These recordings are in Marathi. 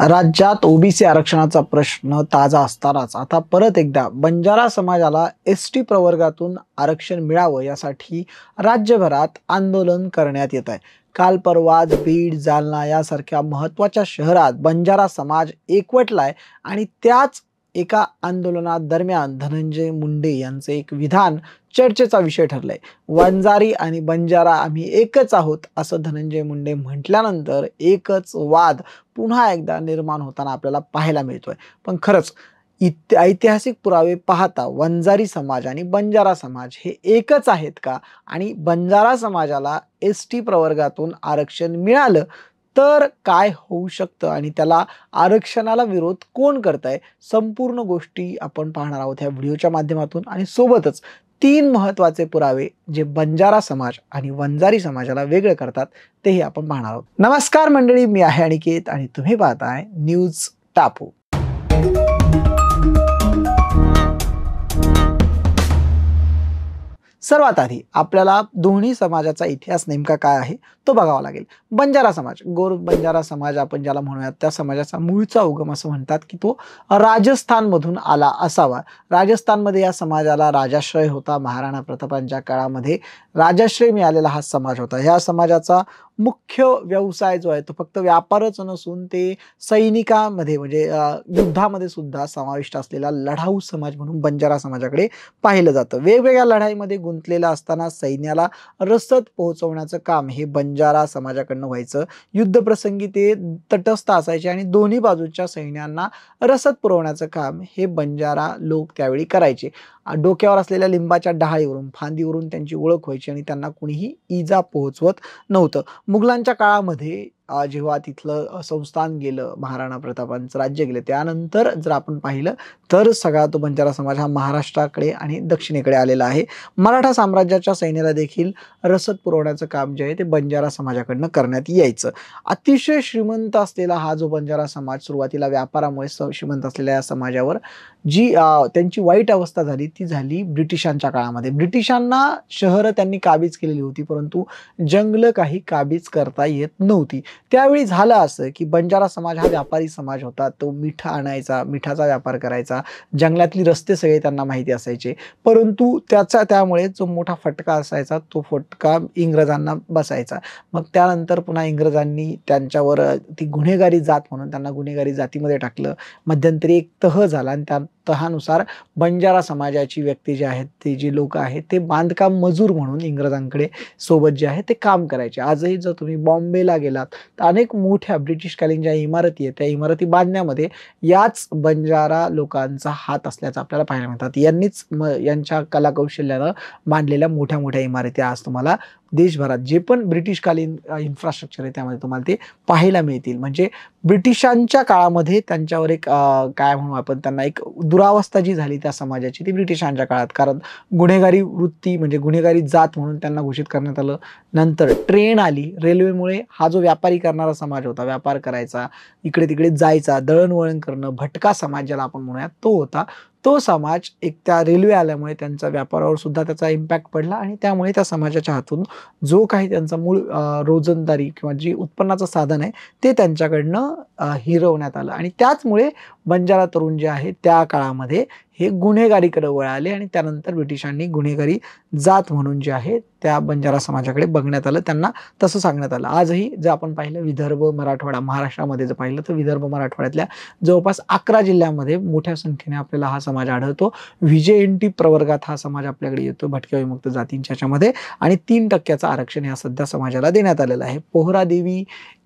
राज्यात ओबीसी आरक्षणाचा प्रश्न ताजा असतानाच आता परत एकदा बंजारा समाजाला एसटी प्रवर्गातून आरक्षण मिळावं यासाठी राज्यभरात आंदोलन करण्यात येत आहे। काल परवाच बीड, जालना यासारख्या महत्त्वाच्या शहरात बंजारा समाज एकवटलाय आणि त्याच एका आंदोलनादरम्यान धनंजय मुंडे यांचं एक विधान चर्चेचा विषय ठरलाय। वंजारी आणि बंजारा आम्ही एकच आहोत असं धनंजय मुंडे म्हटल्यानंतर एकच वाद पुन्हा एकदा निर्माण होताना आपल्याला पाहायला मिळतोय। पण खरंच ऐतिहासिक पुरावे पाहता वंजारी समाज आणि बंजारा समाज हे एकच आहेत का? आणि बंजारा समाजाला एसटी प्रवर्गातून आरक्षण मिळालं तर काय होऊ शकतं आणि त्याला आरक्षणाला विरोध कोण करतंय? संपूर्ण गोष्टी आपण पाहणार आहोत ह्या व्हिडिओच्या माध्यमातून आणि सोबतच 3 महत्त्वाचे पुरावे जे बंजारा समाज आणि वंजारी समाजाला वेगळं करतात तेही आपण पाहणार आहोत। नमस्कार मंडळी, मी आहे अनिकेत आणि तुम्ही पाहताय न्यूज टापू। सर्वात आधी आपल्याला दोन्ही समाजाचा इतिहास नेमका काय आहे तो बघावा लागेल। बंजारा समाज, गोर बंजारा समाज आपण ज्याला म्हणूयात, त्या समाजाचा मूळचा उगम असं म्हणतात की तो राजस्थानमधून आला असावा। राजस्थानमध्ये या समाजाला राजाश्रय होता। महाराणा प्रतापांच्या काळामध्ये राजाश्रय मिळालेला हा समाज होता। या समाजाचा मुख्य व्यवसाय जो आहे तो फक्त व्यापारच नसून ते सैनिकांमध्ये म्हणजे युद्धामध्ये सुद्धा समाविष्ट असलेला लढाऊ समाज म्हणून बंजारा समाजाकडे पाहिलं जातं। वेगवेगळ्या लढाईमध्ये गुंतलेला असताना सैन्याला रसद पोहोचवण्याचं काम हे बंजारा समाजाकडनं व्हायचं। युद्धप्रसंगी ते तटस्थ असायचे आणि दोन्ही बाजूच्या सैन्यांना रसद पुरवण्याचं काम हे बंजारा लोक त्यावेळी करायचे। डोक्यावर असलेल्या लिंबाच्या डहाळीवरून, फांदीवरून त्यांची ओळख व्हायची आणि त्यांना कुणीही इजा पोहोचवत नव्हतं। मुघलांच्या काळामध्ये जेव्हा तिथलं संस्थान गेलं, महाराणा प्रतापांचं राज्य गेलं, त्यानंतर जर आपण पाहिलं तर सगळा तो बंजारा समाज हा महाराष्ट्राकडे आणि दक्षिणेकडे आलेला आहे। मराठा साम्राज्याच्या सैन्याला देखील रसद पुरवण्याचं काम जे आहे ते बंजारा समाजाकडनं करण्यात यायचं। अतिशय श्रीमंत असलेला हा जो बंजारा समाज सुरुवातीला व्यापारामुळे श्रीमंत असलेल्या या समाजावर जी त्यांची वाईट अवस्था झाली ती झाली ब्रिटिशांच्या काळामध्ये। ब्रिटिशांना शहरं त्यांनी काबीज केलेली होती, परंतु जंगलं काही काबीज करता येत नव्हती। त्यावेळी झालं असं की बंजारा समाज हा व्यापारी समाज होता। तो मिठ आणायचा, मिठाचा व्यापार करायचा, जंगलातली रस्ते सगळे त्यांना माहिती असायचे, परंतु त्यामुळे जो मोठा फटका असायचा तो फटका इंग्रजांना बसायचा। मग त्यानंतर पुन्हा इंग्रजांनी त्यांच्यावर ती गुन्हेगारी जात म्हणून त्यांना गुन्हेगारी जातीमध्ये टाकलं। मध्यंतरी एक तह झाला आणि त्या तहानुसार बंजारा समाजाची व्यक्ती जे आहेत, ते जे लोक आहेत ते बांधकाम मजूर म्हणून इंग्रजांकडे सोबत जे आहे ते काम करायचे। आजही जर तुम्ही बॉम्बेला गेलात तर अनेक मोठ्या ब्रिटिशकालीन ज्या इमारती आहेत त्या इमारती बांधण्यामध्ये याच बंजारा लोकांचा हात असल्याचं आपल्याला पाहायला मिळतात। यांनीच यांच्या कलाकौशल्यानं बांधलेल्या मोठ्या मोठ्या इमारती आज तुम्हाला देशभरात जे पण ब्रिटिशकालीन इन्फ्रास्ट्रक्चर आहे त्यामध्ये तुम्हाला ते पाहायला मिळतील। म्हणजे ब्रिटिशांच्या काळामध्ये त्यांच्यावर एक काय म्हणू आपण, त्यांना एक दुरावस्था जी झाली त्या समाजाची ती ब्रिटिशांच्या काळात, कारण गुन्हेगारी वृत्ती म्हणजे गुन्हेगारी जात म्हणून त्यांना घोषित करण्यात आलं। नंतर ट्रेन आली, रेल्वेमुळे हा जो व्यापारी करणारा समाज होता, व्यापार करायचा, इकडे तिकडे जायचा, दळणवळण करणं, भटका समाज ज्याला आपण म्हणूयात तो होता। तो समाज एक त्या रेल्वे आल्यामुळे त्यांच्या व्यापारावर सुद्धा त्याचा इम्पॅक्ट पडला आणि त्यामुळे त्या समाजाच्या हातून जो काही त्यांचा मूळ रोजंदारी किंवा जी उत्पन्नाचं साधन आहे ते त्यांच्याकडनं हिरवण्यात आलं आणि त्याचमुळे बंजारा तरुण जे आहे त्या काळामध्ये हे गुन्हेगारीकडे वळाले आणि त्यानंतर ब्रिटिशांनी गुन्हेगारी जात म्हणून जे आहे त्या बंजारा समाजाकडे बघण्यात आलं, त्यांना तसं सांगण्यात आलं। आजही जर आपण पाहिलं विदर्भ, मराठवाडा, महाराष्ट्रामध्ये जर पाहिलं तर विदर्भ, मराठवाड्यातल्या जवळपास 11 जिल्ह्यांमध्ये मोठ्या संख्येने आपल्याला हा समाज आढळतो। व्हीजेएनटी प्रवर्गात हा समाज आपल्याकडे येतो, भटक्या विमुक्त जातींच्या ह्याच्यामध्ये, आणि 3% आरक्षण या सध्या समाजाला देण्यात आलेलं आहे। पोहरादेवी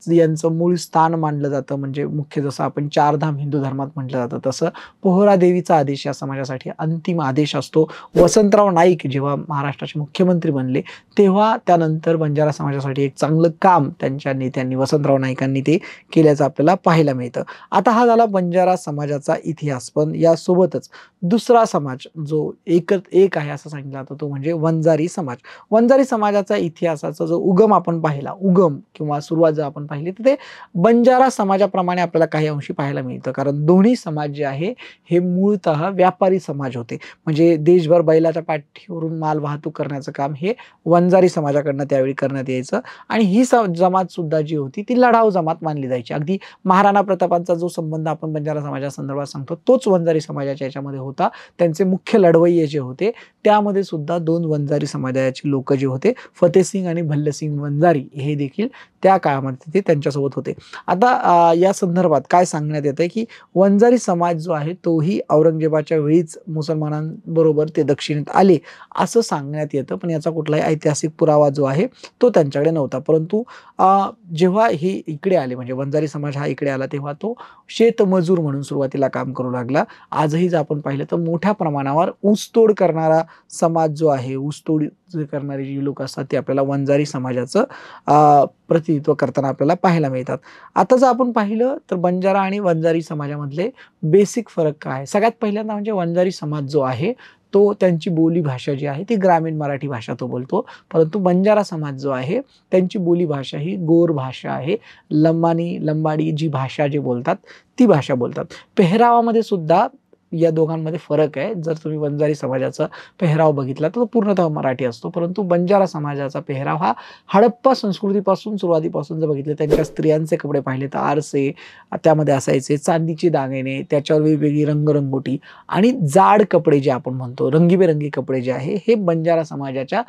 यांचं मूळ स्थान मानलं जातं, म्हणजे मुख्य जसं आपण 4 धाम हिंदू धर्मात म्हटलं जातं तसं पोहरादेवीचा आदेश या समाजासाठी अंतिम आदेश असतो। वसंतराव नाईक जेव्हा महाराष्ट्राचे मुख्यमंत्री बनले तेव्हा त्यानंतर बंजारा समाजासाठी एक चांगलं काम त्यांच्या नेत्यांनी, वसंतराव नाईकांनी ते केल्याचं आपल्याला पाहायला मिळतं। आता हा झाला बंजारा समाजाचा इतिहास, पण यासोबतच दुसरा समाज जो एक आहे असं सांगितलं जातं तो म्हणजे वंजारी समाज। वंजारी समाजाचा इतिहासाचा जो उगम आपण पाहिला, उगम किंवा सुरुवात जर आपण पाहिली तर ते बंजारा समाजाप्रमाणे आपल्याला काही अंशी पाहायला मिळतं, कारण दोन्ही समाज जे आहे हे मूळतः व्यापारी समाज होते. म्हणजे देशभर बैलाच्या पाठीवरून माल वाहतूक करण्याचं काम हे वंजारी समाजाकडनं त्यावेळी करण्यात यायचं आणि ही जमात सुद्धा जी होती ती लढाऊ जमात मानली जायची. अगदी महाराणा प्रतापांचा जो संबंध आपण बंजारा समाजासंदर्भात सांगतो तोच वंजारी समाजाच्या याच्यामध्ये होता. त्यांचे मुख्य लढवय्ये जे होते त्यामध्ये सुद्धा 2 वंजारी समाजाचे लोक जे होते, फतेसिंग आणि भल्लसिंग वंजारी हे देखील त्या काळामध्ये ते त्यांच्यासोबत होते. आता या संदर्भात काय सांगण्यात येतंय की वंजारी समाज जो आहे तोही औरंगजेबाच्या वेळीच मुसलमानांबरोबर ते दक्षिणेत आले असं सांगण्यात येतं, पण याचा कुठलाही ऐतिहासिक पुरावा जो आहे तो त्यांच्याकडे नव्हता. परंतु जेव्हा हे इकडे आले म्हणजे वंजारी समाज हा इकडे आला तेव्हा तो शेतमजूर म्हणून सुरुवातीला काम करू लागला. आजही जर आपण पाहिलं तर मोठ्या प्रमाणावर ऊसतोड करणारा समाज जो आहे, ऊसतोड जे करणारे जे लोक असतात ते आपल्याला वंजारी समाजाचं प्रतिनिधित्व करताना आपल्याला पाहायला मिळतात. आता जर आपण पाहिलं तर बंजारा आणि वंजारी समाजामधले बेसिक फरक काय आहे? सगळ्यात पहिल्यांदा म्हणजे वंजारी समाज जो आहे तो त्यांची बोली भाषा जी आहे ती ग्रामीण मराठी भाषा तो बोलतो, परंतु बंजारा समाज जो आहे त्यांची बोली भाषा ही गोर भाषा आहे. लंबाडी जी भाषा जे बोलतात ती भाषा बोलतात. पेहरावामध्ये सुद्धा या दोघांमध्ये फरक आहे. जर तुम्ही वंजारी समाजाचा पेहराव बघितला तर तो पूर्णतः मराठी असतो, परंतु बंजारा समाजाचा पेहराव हा हडप्पा संस्कृतीपासून सुरुवातीपासून जर बघितले त्यांच्या स्त्रियांचे कपडे पाहिले तर आरसे त्यामध्ये असायचे, चांदीचे दागिने, त्याच्यावर वेगवेगळी रंगरंगोटी आणि जाड कपडे जे आपण म्हणतो रंगीबेरंगी कपडे जे आहे हे बंजारा समाजाच्या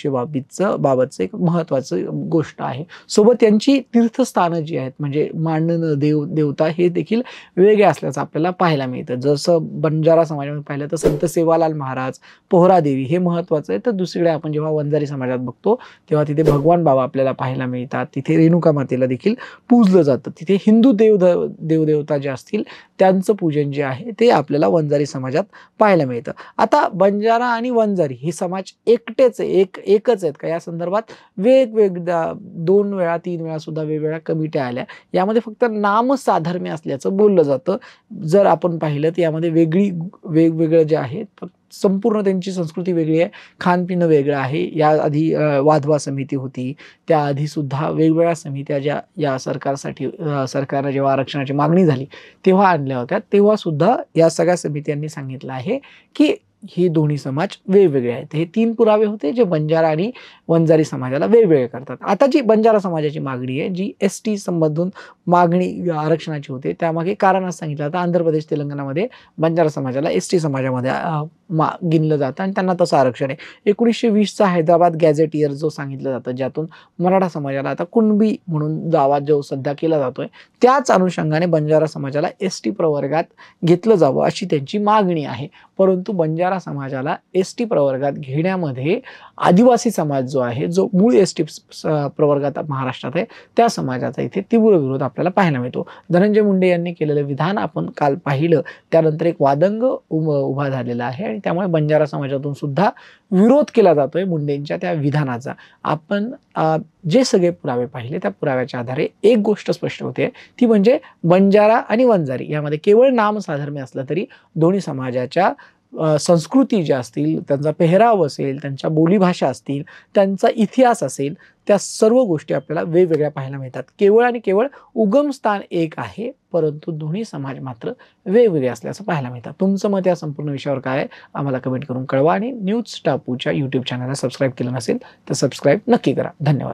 बाबतचं एक महत्वाचं गोष्ट आहे. सोबत त्यांची तीर्थस्थानं जी आहेत म्हणजे मांडणं देवता हे देखील वेगळे असल्याचं आपल्याला पाहायला मिळतं. जसं बंजारा समाजामध्ये पाहिलं तर संत सेवालाल महाराज, पोहरादेवी हे महत्वाचं आहे, तर दुसरीकडे आपण जेव्हा वंजारी समाजात बघतो तेव्हा तिथे भगवान बाबा आपल्याला पाहायला मिळतात. तिथे रेणुका मातेला देखील पूजलं जातं. तिथे हिंदू देवदेवता जे असतील त्यांचं पूजन जे आहे ते आपल्याला वंजारी समाजात पाहायला मिळतं. आता बंजारा आणि वंजारी हे समाज एकटेच एकच आहेत का? या संदर्भात वेगवेगळ्या 2 वेळा 3 वेळा सुद्धा वेगवेगळ्या कमिट्या आल्या. यामध्ये फक्त नामसाधर्म्य असल्याचं बोललं जातं. जर आपण पाहिलं तर यामध्ये वेगवेगळं जे आहे संपूर्ण त्यांची संस्कृती वेगळी आहे, खानपिनं वेगळं आहे. याआधी वाधवा समिती होती, त्याआधी सुद्धा वेगवेगळ्या समित्या ज्या या सरकारनं जेव्हा आरक्षणाची मागणी झाली तेव्हा आणल्या होत्या, तेव्हा सुद्धा या सगळ्या समित्यांनी सांगितलं आहे की ही दोन्ही समाज वेगवेगळे आहेत. हे 3 पुरावे होते जे बंजारा आणि वंजारी समाजाला वेगवेगळे करतात. आता जी बंजारा समाजाची मागणी आहे जी एसटी संबंधून मागणी आरक्षणाची होते त्यामागे कारण असं सांगितलं होतं आंध्र प्रदेश तेलंगणामध्ये बंजारा समाजाला एसटी समाजामध्ये गिनलं जातं आणि त्यांना तसं आरक्षण आहे. 1920चा हैदराबाद गॅझेटियर जो सांगितलं जातं ज्यातून मराठा समाजाला आता कुणबी म्हणून दावा जो सध्या केला जातोय त्याच अनुषंगाने बंजारा समाजाला एसटी प्रवर्गात घेतलं जावं अशी त्यांची मागणी आहे. परंतु बंजारा समाजाला एसटी प्रवर्गात घेण्यामध्ये आदिवासी समाज जो आहे जो मूळ एसटी प्रवर्गात महाराष्ट्रात आहे त्या समाजाचा इथे तीव्र विरोध आपल्याला पाहायला मिळतो. धनंजय मुंडे यांनी केलेलं विधान आपण काल पाहिलं, त्यानंतर एक वादंग उभा झालेला आहे आणि त्यामुळे बंजारा समाजातून सुद्धा विरोध केला जातोय मुंडेंच्या त्या विधानाचा. आपण जे सगळे पुरावे पाहिले त्या पुराव्याच्या आधारे एक गोष्ट स्पष्ट होते, ती म्हणजे बंजारा आणि वंजारी यामध्ये केवळ नामसाधर्म्य असलं तरी दोन्ही समाजाच्या संस्कृती ज्या असतील, त्यांचा पेहराव असेल, त्यांच्या बोलीभाषा असतील, त्यांचा इतिहास असेल, त्या सर्व गोष्टी आपल्याला वेगवेगळ्या पाहायला मिळतात. केवळ आणि केवळ उगमस्थान एक आहे, परंतु दोन्ही समाज मात्र वेगवेगळे असल्याचं पाहायला मिळतात. तुमचं मत या संपूर्ण विषयावर काय आहे आम्हाला कमेंट करून कळवा आणि न्यूज टापूच्या YouTube चॅनलला सबस्क्राईब केलं नसेल तर सबस्क्राईब नक्की करा. धन्यवाद.